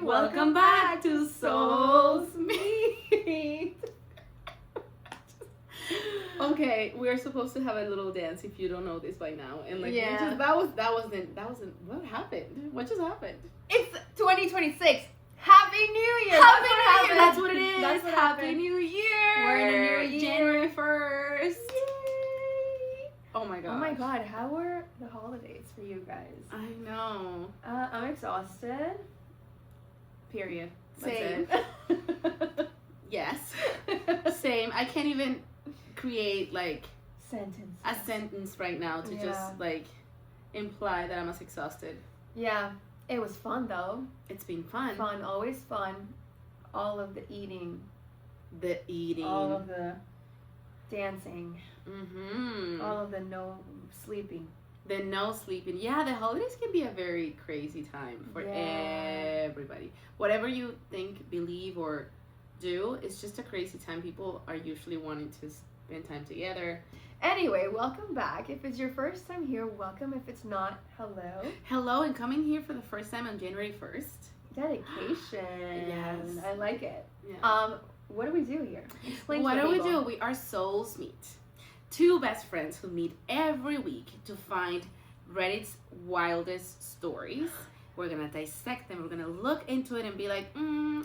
Welcome back to Souls Meet. Okay, we're supposed to have a little dance if you don't know this by now. And like that wasn't what happened? What just happened? It's 2026. Happy New Year! Happy New Year! That's what it is. That's what Happy happened. New Year! We're in a new year. January 1st. Yay! Oh my god. Oh my god, how were the holidays for you guys? I know. I'm exhausted. Period. Same. Yes. Same. I can't even create like Sentence. a sentence right now to just like imply that I'm as exhausted. Yeah. It was fun though. It's been fun. Fun, always fun. All of the eating. All of the dancing. Mm-hmm. All of the no sleeping. The no sleeping. Yeah, the holidays can be a very crazy time for everybody. Whatever you think, believe, or do, it's just a crazy time. People are usually wanting to spend time together. Anyway, welcome back. If it's your first time here, welcome. If it's not, hello. Hello, and coming here for the first time on January 1st. Dedication. Yes. I like it. Yeah. What do we do here? Explain what to do we people. do? We are Souls Meet. Two best friends who meet every week to find Reddit's wildest stories. We're gonna dissect them. We're gonna look into it and be like,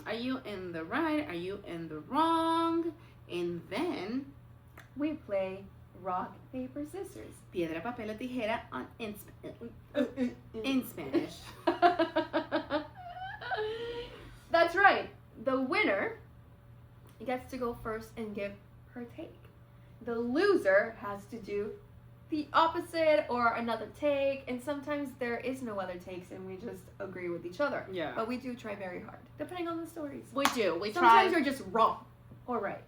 are you in the right? Are you in the wrong? And then we play rock, paper, scissors. Piedra, papel o tijera in Spanish. That's right. The winner gets to go first and give her take. The loser has to do the opposite or another take, and sometimes there is no other takes and we just agree with each other. Yeah. But we do try very hard, depending on the stories. We do. Sometimes you're just wrong or right.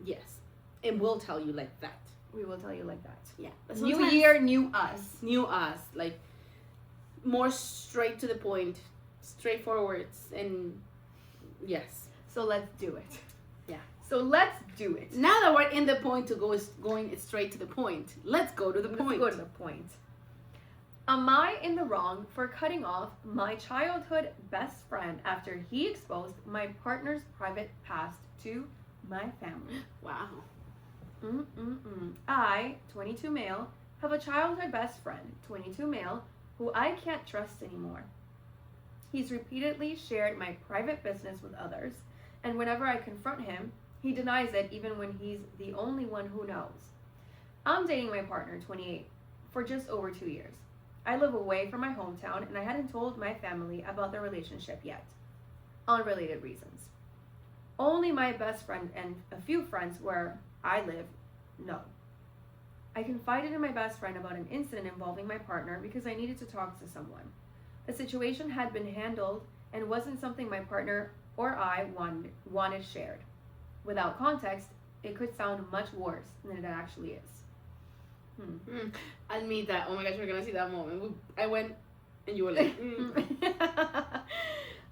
Yes. And we'll tell you like that. We will tell you like that. Yeah. New year, new us. New us. Like, more straight to the point, straightforward, and yes. So let's do it. Yeah. So let's do it. Now that we're in the point to going straight to the point, let's go to the point. Let's go to the point. Am I in the wrong for cutting off my childhood best friend after he exposed my partner's private past to my family? Wow. I, 22 male, have a childhood best friend, 22 male, who I can't trust anymore. He's repeatedly shared my private business with others, and whenever I confront him, he denies it even when he's the only one who knows. I'm dating my partner, 28, for just over 2 years. I live away from my hometown, and I hadn't told my family about the relationship yet. Unrelated reasons. Only my best friend and a few friends where I live know. I confided in my best friend about an incident involving my partner because I needed to talk to someone. The situation had been handled and wasn't something my partner or I wanted shared. Without context, it could sound much worse than it actually is. I need that. Oh my gosh, we're gonna see that moment. I went and you were like,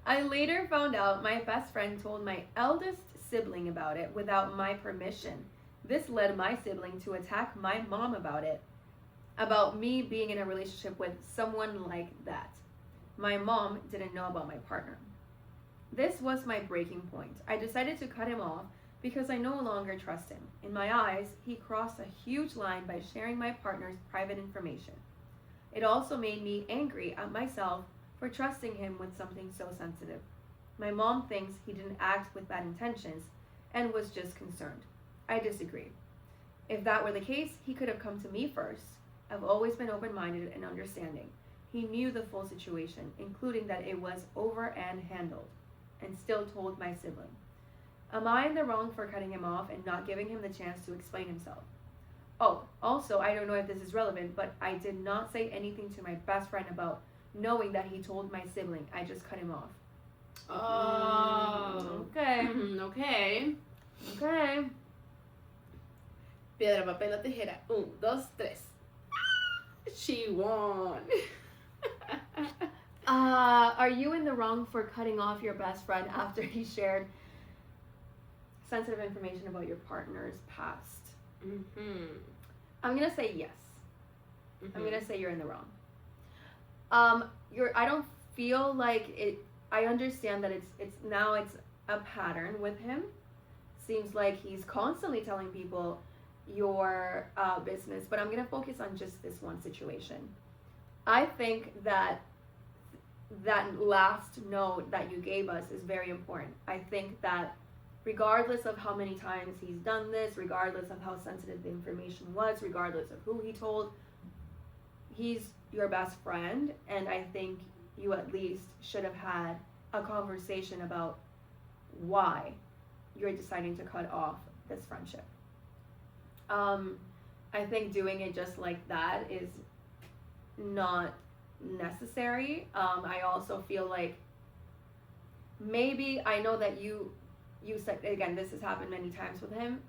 I later found out my best friend told my eldest sibling about it without my permission. This led my sibling to attack my mom about it, about me being in a relationship with someone like that. My mom didn't know about my partner. This was my breaking point. I decided to cut him off because I no longer trust him. In my eyes, he crossed a huge line by sharing my partner's private information. It also made me angry at myself for trusting him with something so sensitive. My mom thinks he didn't act with bad intentions and was just concerned. I disagree. If that were the case, he could have come to me first. I've always been open-minded and understanding. He knew the full situation, including that it was over and handled, and still told my sibling. Am I in the wrong for cutting him off and not giving him the chance to explain himself? Oh, also, I don't know if this is relevant, but I did not say anything to my best friend about knowing that he told my sibling. I just cut him off. Oh. Okay. Okay. Okay. Piedra, papel o tijera. 1, 2, 3. She won. Are you in the wrong for cutting off your best friend after he shared sensitive information about your partner's past? I'm gonna say yes. I'm gonna say you're in the wrong. I don't feel like it. I understand that it's a pattern with him. Seems like he's constantly telling people your business, but I'm gonna focus on just this one situation. I think that last note that you gave us is very important. I think that regardless of how many times he's done this, regardless of how sensitive the information was, regardless of who he told, he's your best friend, and I think you at least should have had a conversation about why you're deciding to cut off this friendship. I think doing it just like that is not necessary. I also feel like maybe, I know that you said, again, this has happened many times with him,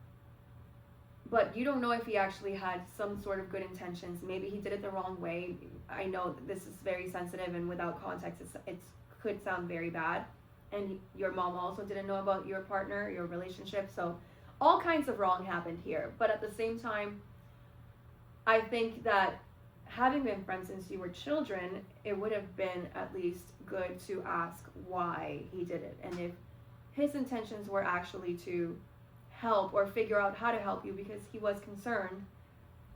but you don't know if he actually had some sort of good intentions. Maybe he did it the wrong way. I know this is very sensitive, and without context, it could sound very bad. And your mom also didn't know about your partner, your relationship, so all kinds of wrong happened here. But at the same time, I think that having been friends since you were children, it would have been at least good to ask why he did it, and if his intentions were actually to help or figure out how to help you because he was concerned,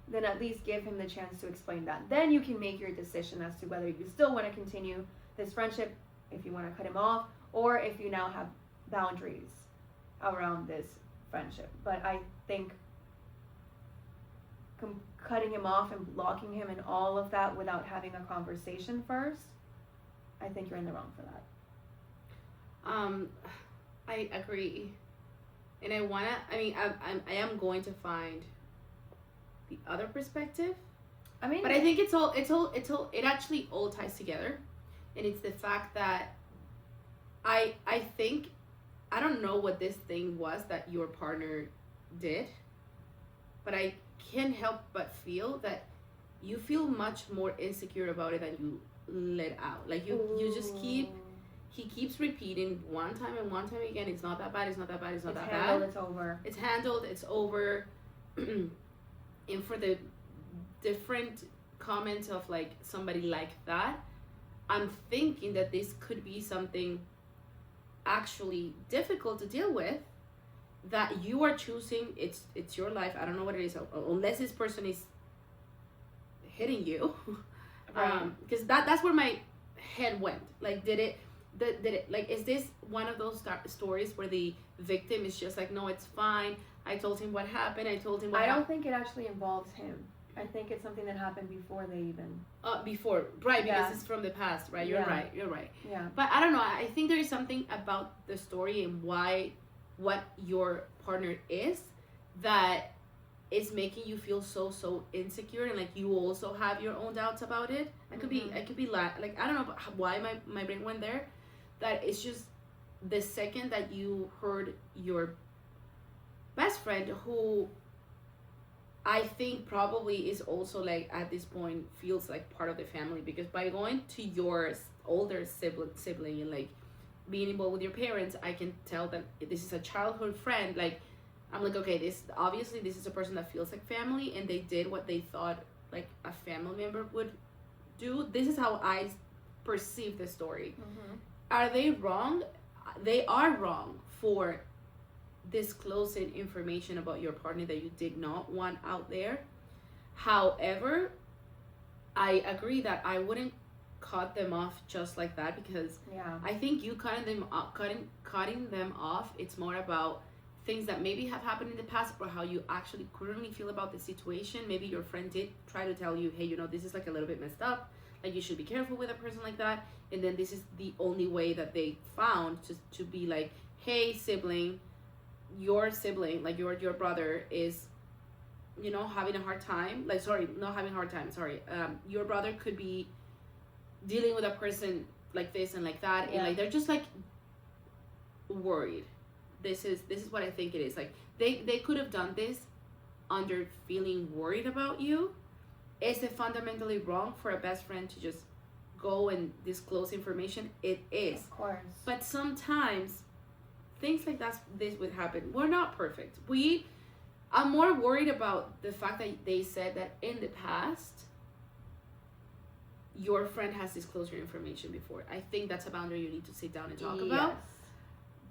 then at least give him the chance to explain that. Then you can make your decision as to whether you still want to continue this friendship, if you want to cut him off, or if you now have boundaries around this friendship. But I think cutting him off and blocking him and all of that without having a conversation first, I think you're in the wrong for that. I agree, and I am going to find the other perspective. I mean, but I think it actually all ties together, and it's the fact that I think, I don't know what this thing was that your partner did, but I can't help but feel that you feel much more insecure about it than you let out. Like you just he keeps repeating one time and one time again, it's not that bad, it's not that bad, it's not that bad. It's over. It's handled, it's over. And for the different comments of like somebody like that, I'm thinking that this could be something actually difficult to deal with, that you are choosing. It's your life. I don't know what it is, unless this person is hitting you. Right. Because that's where my head went. Like, did it like, is this one of those stories where the victim is just like, no, it's fine, I told him what happened, I don't think it actually involves him. I think it's something that happened before they even before, right? Because Yeah. it's from the past, right? You're right. Yeah. But I don't know, I think there is something about the story and what your partner is that is making you feel so insecure, and like you also have your own doubts about it. I could be like, I don't know why my brain went there. That it's just the second that you heard your best friend, who I think probably is also like at this point feels like part of the family, because by going to your older sibling and like being involved with your parents, I can tell that this is a childhood friend. Like, I'm like, okay, this is a person that feels like family, and they did what they thought like a family member would do. This is how I perceive the story. Mm-hmm. Are they wrong? They are wrong for disclosing information about your partner that you did not want out there. However, I agree that I wouldn't cut them off just like that, because I think you cutting them off, it's more about things that maybe have happened in the past, or how you actually currently feel about the situation. Maybe your friend did try to tell you, hey, this is like a little bit messed up, like you should be careful with a person like that, and then this is the only way that they found to be like, hey, sibling, your sibling, like your brother is having a hard time, like, sorry, not having a hard time, sorry, your brother could be dealing with a person like this and like that, and like they're just like worried. This is what I think it is. Like, they could have done this under feeling worried about you. Is it fundamentally wrong for a best friend to just go and disclose information? It is, of course, but sometimes things like this would happen. We're not perfect. I'm more worried about the fact that they said that in the past your friend has disclosed your information before. I think that's a boundary you need to sit down and talk about.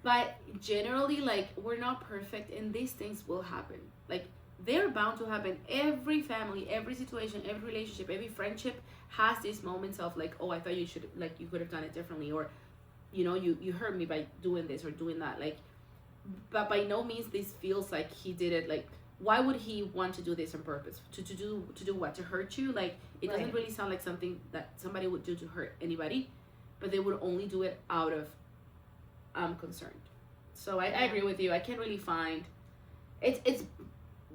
But generally, like, we're not perfect, and these things will happen. Like, they're bound to happen. Every family, every situation, every relationship, every friendship has these moments of like, oh, I thought you should, like, you could have done it differently, or, you know, you hurt me by doing this or doing that. Like, but by no means this feels like he did it. Like, why would he want to do this on purpose? To do what? To hurt you? Like, it doesn't really sound like something that somebody would do to hurt anybody, but they would only do it out of concerned. So I agree with you. I can't really find it's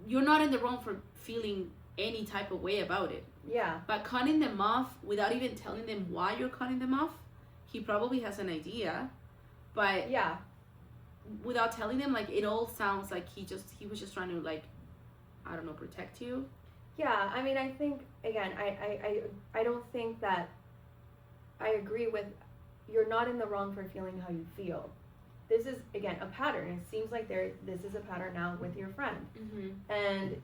you're not in the wrong for feeling any type of way about it. Yeah. But cutting them off without even telling them why you're cutting them off, he probably has an idea, but yeah, without telling them, like, it all sounds like he was just trying to, like, I don't know, protect you. Yeah, I mean, I think, again, I don't think that I agree with, you're not in the wrong for feeling how you feel. This is, again, a pattern. It seems like this is a pattern now with your friend. Mm-hmm. And,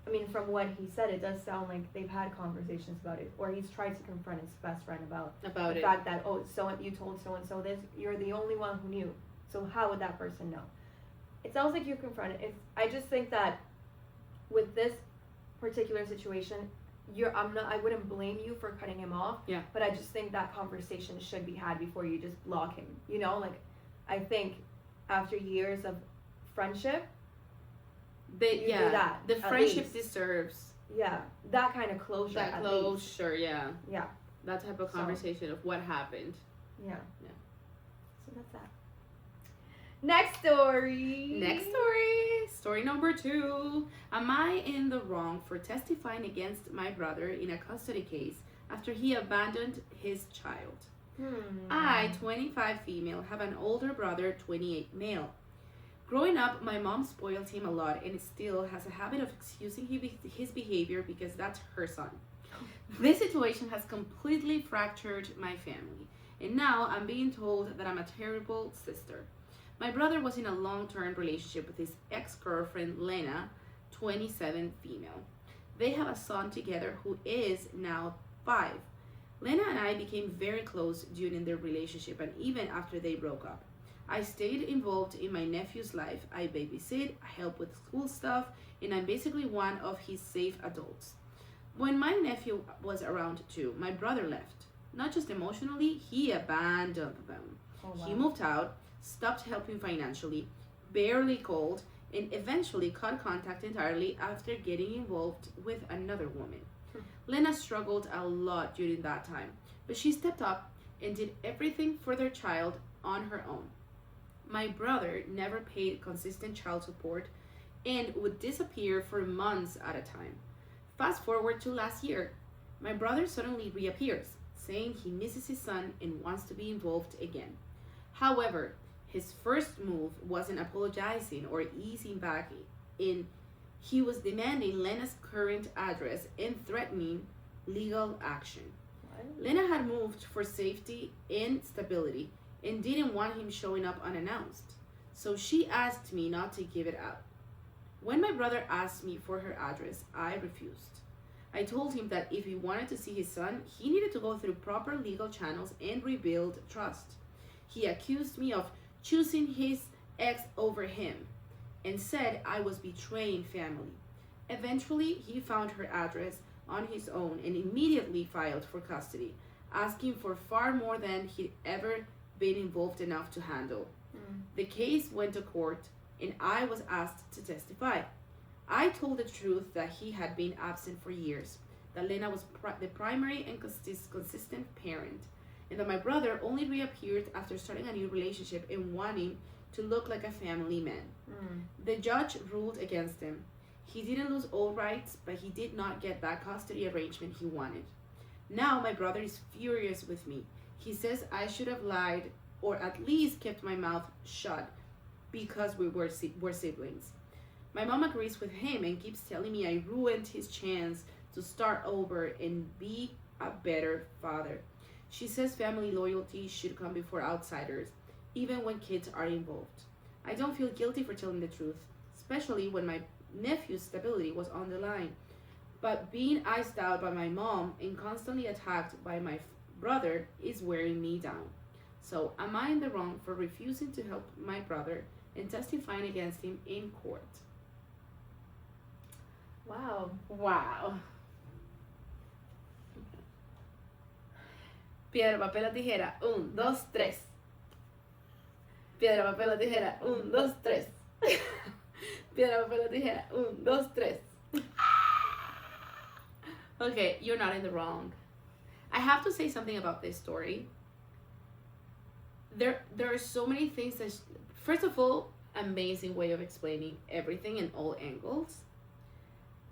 I mean, from what he said, it does sound like they've had conversations about it, or he's tried to confront his best friend about the fact that, oh, so you told so-and-so this, you're the only one who knew. So how would that person know? It sounds like you confronted. I just think that with this particular situation, I wouldn't blame you for cutting him off. Yeah. But I just think that conversation should be had before you just block him. You know, like, I think after years of friendship, do that. The friendship deserves that kind of closure. That closure, yeah. Yeah. That type of conversation of what happened. Yeah. So that's that. Next story. Story number 2. Am I in the wrong for testifying against my brother in a custody case after he abandoned his child? I, 25 female, have an older brother, 28 male. Growing up, my mom spoiled him a lot and still has a habit of excusing his behavior because that's her son. This situation has completely fractured my family, and now I'm being told that I'm a terrible sister. My brother was in a long-term relationship with his ex-girlfriend, Lena, 27 female. They have a son together who is now 5. Lena and I became very close during their relationship and even after they broke up. I stayed involved in my nephew's life. I babysit, I help with school stuff, and I'm basically one of his safe adults. When my nephew was around 2, my brother left. Not just emotionally, he abandoned them. Oh, wow. He moved out, stopped helping financially, barely called, and eventually cut contact entirely after getting involved with another woman. Lena struggled a lot during that time, but she stepped up and did everything for their child on her own. My brother never paid consistent child support and would disappear for months at a time. Fast forward to last year, my brother suddenly reappears, saying he misses his son and wants to be involved again. However, his first move wasn't apologizing or easing back in. He was demanding Lena's current address and threatening legal action. What? Lena had moved for safety and stability and didn't want him showing up unannounced, so she asked me not to give it out. When my brother asked me for her address, I refused. I told him that if he wanted to see his son, he needed to go through proper legal channels and rebuild trust. He accused me of choosing his ex over him and said I was betraying family. Eventually, he found her address on his own and immediately filed for custody, asking for far more than he'd ever been involved enough to handle. The case went to court and I was asked to testify. I told the truth that he had been absent for years, that Lena was the primary and consistent parent, and that my brother only reappeared after starting a new relationship and wanting to look like a family man. The judge ruled against him. He didn't lose all rights, but he did not get that custody arrangement he wanted. Now my brother is furious with me. He says I should have lied or at least kept my mouth shut because we were siblings. My mom agrees with him and keeps telling me I ruined his chance to start over and be a better father. She says family loyalty should come before outsiders, even when kids are involved. I don't feel guilty for telling the truth, especially when my nephew's stability was on the line. But being iced out by my mom and constantly attacked by my brother is wearing me down. So, am I in the wrong for refusing to help my brother and testifying against him in court? Wow. Wow. Piedra, papel o tijera. 1, 2, 3. Piedra, papel o tijera. 1, 2, 3. Piedra, papel o tijera. 1, 2, 3. Okay, you're not in the wrong. I have to say something about this story. There are so many things that, first of all, amazing way of explaining everything in all angles.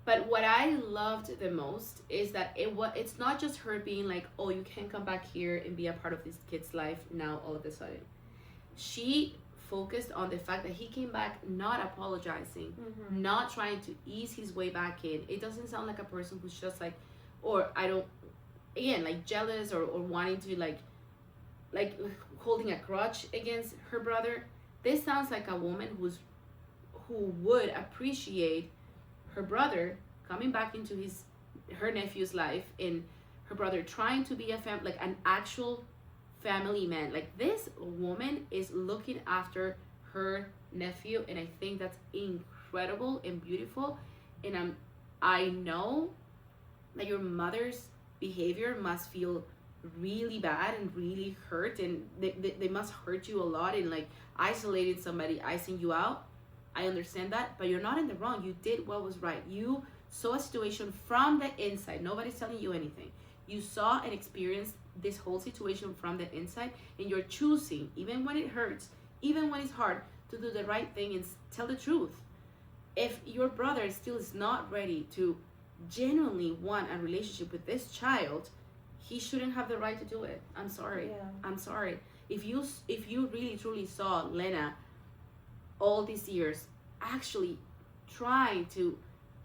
But what I loved the most is that it's not just her being like, oh, you can't come back here and be a part of this kid's life now all of a sudden. She focused on the fact that he came back not apologizing, not trying to ease his way back in. It doesn't sound like a person who's just like, or like jealous or wanting to like holding a grudge against her brother. This sounds like a woman who would appreciate her brother coming back into her nephew's life, and her brother trying to be like an actual family man. Like, this woman is looking after her nephew, and I think that's incredible and beautiful. And I know that your mother's behavior must feel really bad and really hurt, and they must hurt you a lot, and like isolating somebody, icing you out. I understand that, but you're not in the wrong. You did what was right. You saw a situation from the inside. Nobody's telling you anything. You saw and experienced this whole situation from the inside, and you're choosing, even when it hurts, even when it's hard, to do the right thing and tell the truth. If your brother still is not ready to genuinely want a relationship with this child, he shouldn't have the right to do it. I'm sorry. Yeah. I'm sorry. If you really truly saw Lena all these years actually trying to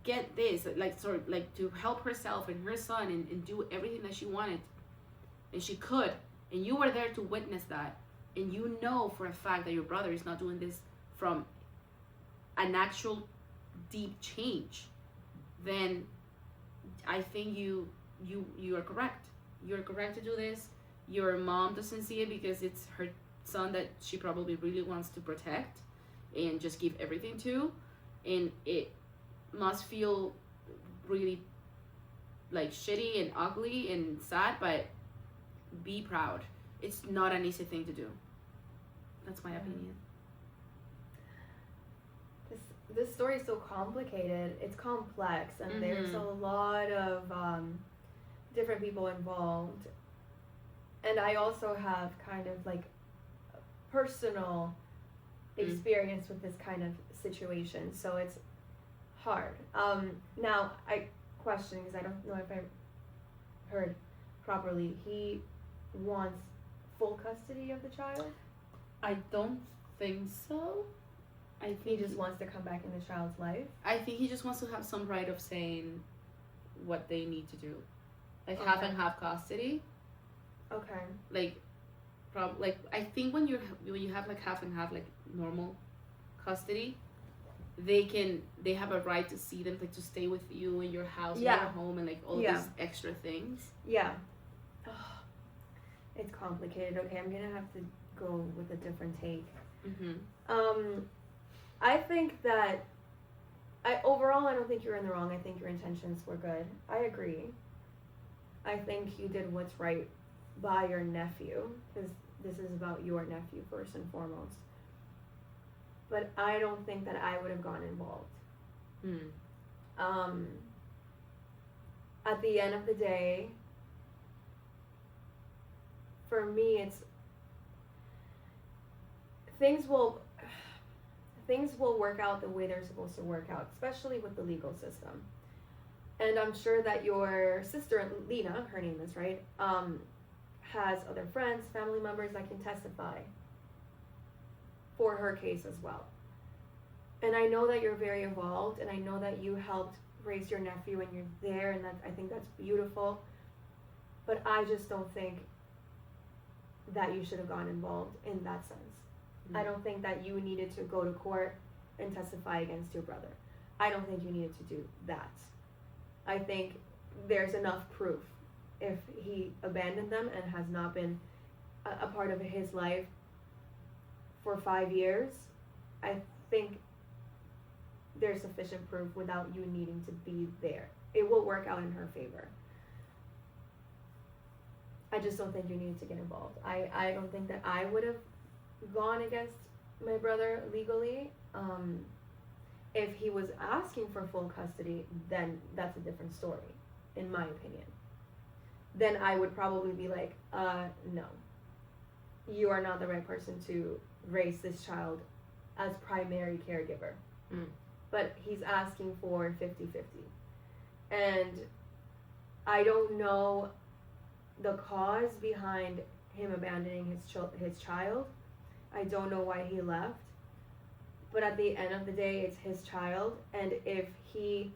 get this, like, sort of like to help herself and her son and do everything that she wanted and she could, and you were there to witness that, and you know for a fact that your brother is not doing this from an actual deep change, then I think you are correct. You're correct to do this. Your mom doesn't see it because it's her son that she probably really wants to protect and just give everything to, and it must feel really like shitty and ugly and sad, but be proud. It's not an easy thing to do. That's my opinion. This story is so complicated. It's complex, and there's a lot of different people involved. And I also have kind of like personal experience with this kind of situation, so it's hard. Now I question, because I don't know if I heard properly, he wants full custody of the child? I don't think so. I think He just wants to come back in the child's life? I think he just wants to have some right of saying what they need to do, like half and half custody. Okay. Like, like I think when you have like half and half, like normal custody, they have a right to see them, like to stay with you in your house, in your home, and like all these extra things. Yeah. Oh, it's complicated. Okay, I'm gonna have to go with a different take. I think that overall I don't think you're in the wrong. I think your intentions were good. I agree. I think you did what's right by your nephew, because this is about your nephew first and foremost. But I don't think that I would have gone involved. At the end of the day, for me, it's things will work out the way they're supposed to work out, especially with the legal system. And I'm sure that your sister, Lena, her name is, right, has other friends, family members that can testify for her case as well. And I know that you're very involved, and I know that you helped raise your nephew, and you're there, and I think that's beautiful. But I just don't think that you should have gone involved in that sense. I don't think that you needed to go to court and testify against your brother. I don't think you needed to do that. I think there's enough proof. If he abandoned them and has not been a part of his life for 5 years, I think there's sufficient proof without you needing to be there. It will work out in her favor. I just don't think you need to get involved. I don't think that I would have gone against my brother legally. If he was asking for full custody, then that's a different story, in my opinion. Then I would probably be like, no. You are not the right person to raise this child as primary caregiver. But he's asking for 50-50. And I don't know the cause behind him abandoning his child. I don't know why he left. But at the end of the day, it's his child. And if he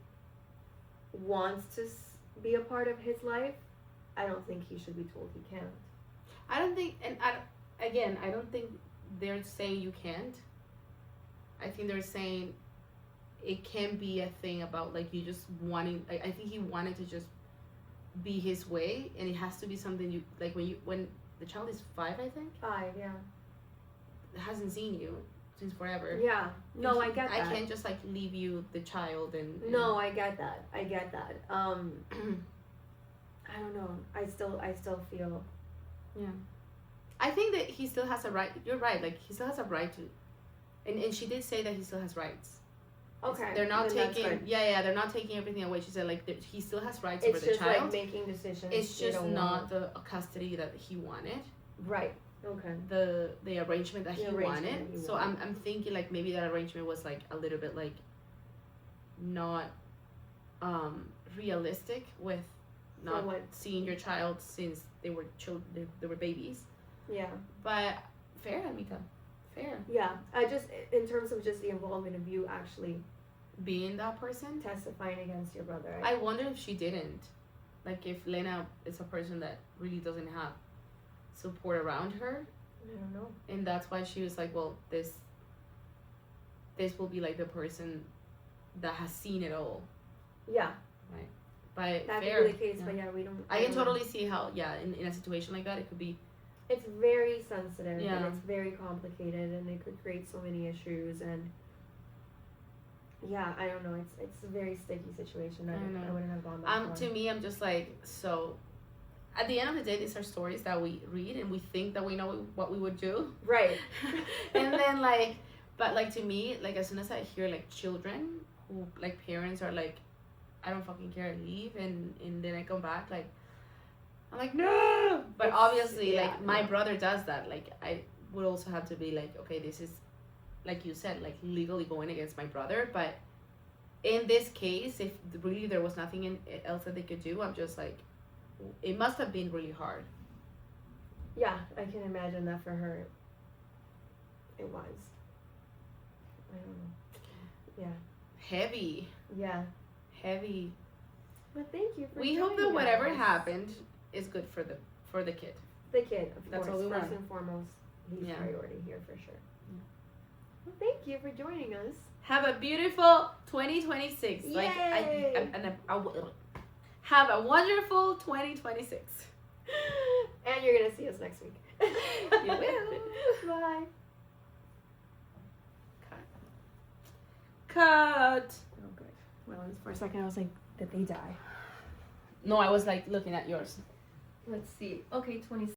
wants to be a part of his life, I don't think he should be told he can't. I don't think, and I don't think they're saying you can't. I think they're saying it can be a thing about like you just wanting. I think he wanted to just be his way, and it has to be something you like when the child is 5, I think. 5, yeah. Hasn't seen you since forever. Yeah. No, I get that. I can't just like leave you the child and No, I get that. I don't know. I still feel. Yeah. I think that he still has a right. You're right. Like he still has a right to, and she did say that he still has rights. Okay. They're not then taking. Yeah. They're not taking everything away. She said like he still has rights over the It's just child. like making decisions. It's just not the custody that he wanted. Right. Okay. The arrangement that he wanted. So I'm thinking like maybe that arrangement was like a little bit like not realistic with not seeing your child since they were children, they were babies. Yeah. But fair, Amita. Fair. Yeah. I just in terms of just the involvement of you actually being that person testifying against your brother. I wonder if she didn't. Like if Lena is a person that really doesn't have support around her. I don't know. And that's why she was like, well, this will be like the person that has seen it all. Yeah. Right. But that fair. could be the case, but yeah, we don't. I can totally see how, in a situation like that, it could be. It's very sensitive Yeah. and it's very complicated and it could create so many issues and. Yeah, I don't know. It's a very sticky situation. I wouldn't have gone that far. To me, I'm just like so. At the end of the day, these are stories that we read and we think that we know what we would do. Right. And then like, but like to me, like as soon as I hear like children who like parents are like, I don't fucking care, leave, and then I come back like, I'm like no. But obviously, like my brother does that. Like I would also have to be like, okay, this is, like you said, like legally going against my brother. But in this case, if really there was nothing else that they could do, I'm just like. It must have been really hard. Yeah, I can imagine that for her. It was. I don't know. Yeah. Heavy. Yeah. Heavy. But thank you for. We hope that whatever happened is good for the kid. The kid, of That's course. all we First want. and foremost, he's priority here for sure. Yeah. Well, thank you for joining us. Have a beautiful 2026. Yay! Like have a wonderful 2026. And you're gonna see us next week. You will. Bye. Cut. Oh, good. Well, for a second I was like, did they die? No, I was like looking at yours. Let's see. Okay, 26.